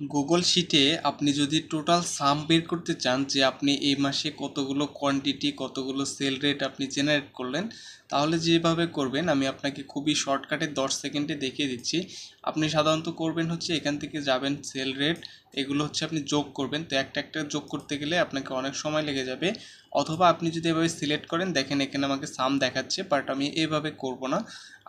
Google শিটে আপনি যদি টোটাল সাম বের করতে চান যে আপনি এই মাসে কতগুলো কোয়ান্টিটি কতগুলো সেল রেট আপনি জেনারেট করলেন, তাহলে যেভাবে করবেন আমি আপনাকে খুবই শর্টকাটে 10 সেকেন্ডে দেখিয়ে দিচ্ছি। আপনি সাধারণত করবেন হচ্ছে এখান থেকে যাবেন সেল রেট, এগুলো হচ্ছে আপনি যোগ করবেন। তো একটা একটা যোগ করতে গেলে আপনাকে অনেক সময় লেগে যাবে। অথবা আপনি যদি এভাবে সিলেক্ট করেন, দেখেন এখানে আমাকে সাম দেখাচ্ছে, বাট আমি এভাবে করব না।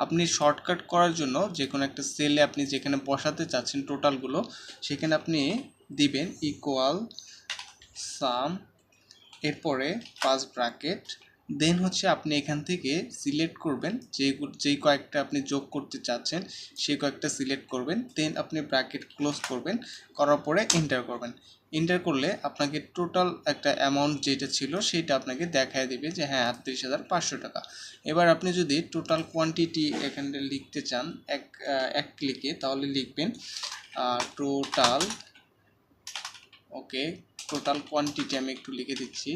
আপনি শর্টকাট করার জন্য যে কোনো একটা সেলে আপনি যেখানে বসাতে চাচ্ছেন টোটালগুলো, সেখানে আপনি দিবেন ইকুয়াল সাম, এরপরে ফার্স্ট ব্র্যাকেট, দেন হচ্ছে আপনি এখান থেকে সিলেক্ট করবেন যেই কয়েকটা আপনি যোগ করতে চাচ্ছেন সেই কয়েকটা সিলেক্ট করবেন, দেন আপনি ব্র্যাকেট ক্লোজ করবেন, করার পরে এন্টার করবেন। এন্টার করলে আপনাকে টোটাল একটা অ্যামাউন্ট যেটা ছিল সেটা আপনাকে দেখায় দেবে যে হ্যাঁ 38,500 টাকা। এবার আপনি যদি টোটাল কোয়ান্টিটি এখানে লিখতে চান এক ক্লিকে, তাহলে লিখবেন টোটাল, ওকে, টোটাল কোয়ান্টিটি আমি একটু লিখে দিচ্ছি,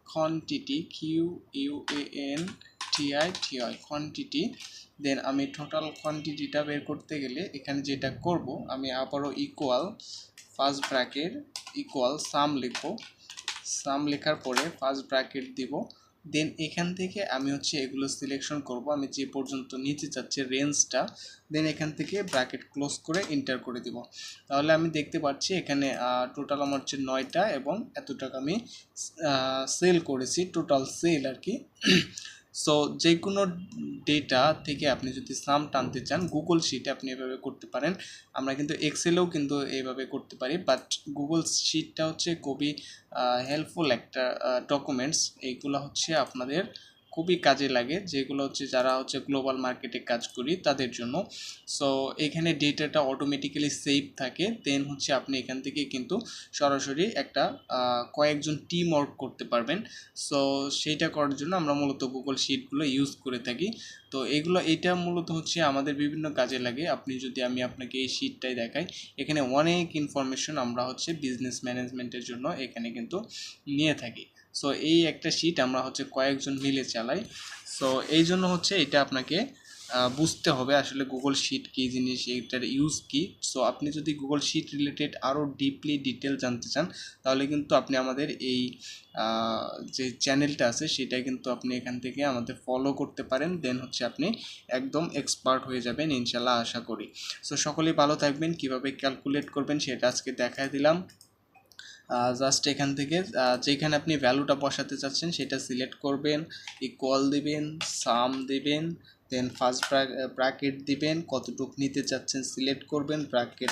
কোয়ান্টিটি, QUANTITY কোয়ান্টিটি। দেন আমি টোটাল কোয়ান্টিটিটা বের করতে গেলে এখানে যেটা করব, আমি আবারও ইকুয়াল ফার্স্ট ব্র্যাকেট ইকুয়াল সাম লিখব, সাম লেখার পরে ফার্স্ট ব্র্যাকেট দিব, দেন এখান থেকে আমি হচ্ছে এগুলো সিলেকশন করব আমি যে পর্যন্ত নিতে চাচ্ছি রেঞ্জটা, দেন এখান থেকে ব্র্যাকেট ক্লোজ করে এন্টার করে দিব। তাহলে আমি দেখতে পাচ্ছি এখানে টোটাল আমার হচ্ছে 9টা এবং এত টাকা আমি সেল করেছি, টোটাল সেল আর কি। সো যে কোনো ডেটা থেকে আপনি যদি সাম টানতে চান গুগল শিটে আপনি এভাবে করতে পারেন। আমরা কিন্তু এক্সেলেও কিন্তু এইভাবে করতে পারি, বাট গুগল শিটটা হচ্ছে খুবই হেল্পফুল একটা ডকুমেন্টস। এইগুলো হচ্ছে আপনাদের খুবই কাজে লাগে, যেগুলো হচ্ছে যারা হচ্ছে গ্লোবাল মার্কেটে কাজ করি তাদের জন্য। সো এখানে ডেটাটা অটোমেটিক্যালি সেভ থাকে, দেন হচ্ছে আপনি এখান থেকে কিন্তু সরাসরি একটা কয়েকজন টিম ওয়ার্ক করতে পারবেন। সো সেইটা করার জন্য আমরা মূলত গুগল শিটগুলো ইউজ করে থাকি। তো এটা মূলত হচ্ছে আমাদের বিভিন্ন কাজে লাগে। আমি আপনাকে এই শিটটাই দেখাই, এখানে অনেক ইনফরমেশন আমরা হচ্ছে বিজনেস ম্যানেজমেন্টের জন্য এখানে কিন্তু নিয়ে থাকি। সো এই একটা শিট আমরা হচ্ছে কয়েকজন মিলে চালাই। সো এই জন্য হচ্ছে এটা আপনাকে বুঝতে হবে আসলে গুগল শিট কী জিনিস, এটার ইউজ কী। সো আপনি যদি গুগল শিট রিলেটেড আরও ডিটেল জানতে চান, তাহলে কিন্তু আপনি আমাদের এই যে চ্যানেলটা আছে সেটা কিন্তু আপনি এখান থেকে আমাদের ফলো করতে পারেন, দেন হচ্ছে আপনি একদম এক্সপার্ট হয়ে যাবেন ইনশাল্লাহ, আশা করি। সো সকলেই ভালো থাকবেন। কিভাবে ক্যালকুলেট করবেন সেটা আজকে দেখায় দিলাম। জাস্ট এখান থেকে যেখানে আপনি ভ্যালুটা বসাতে চাচ্ছেন সেটা সিলেক্ট করবেন, ইকুয়াল দিবেন, সাম দিবেন, দেন ফার্স্ট ব্র্যাকেট দিবেন, কতটুকু নিতে চাচ্ছেন সিলেক্ট করবেন, ব্র্যাকেট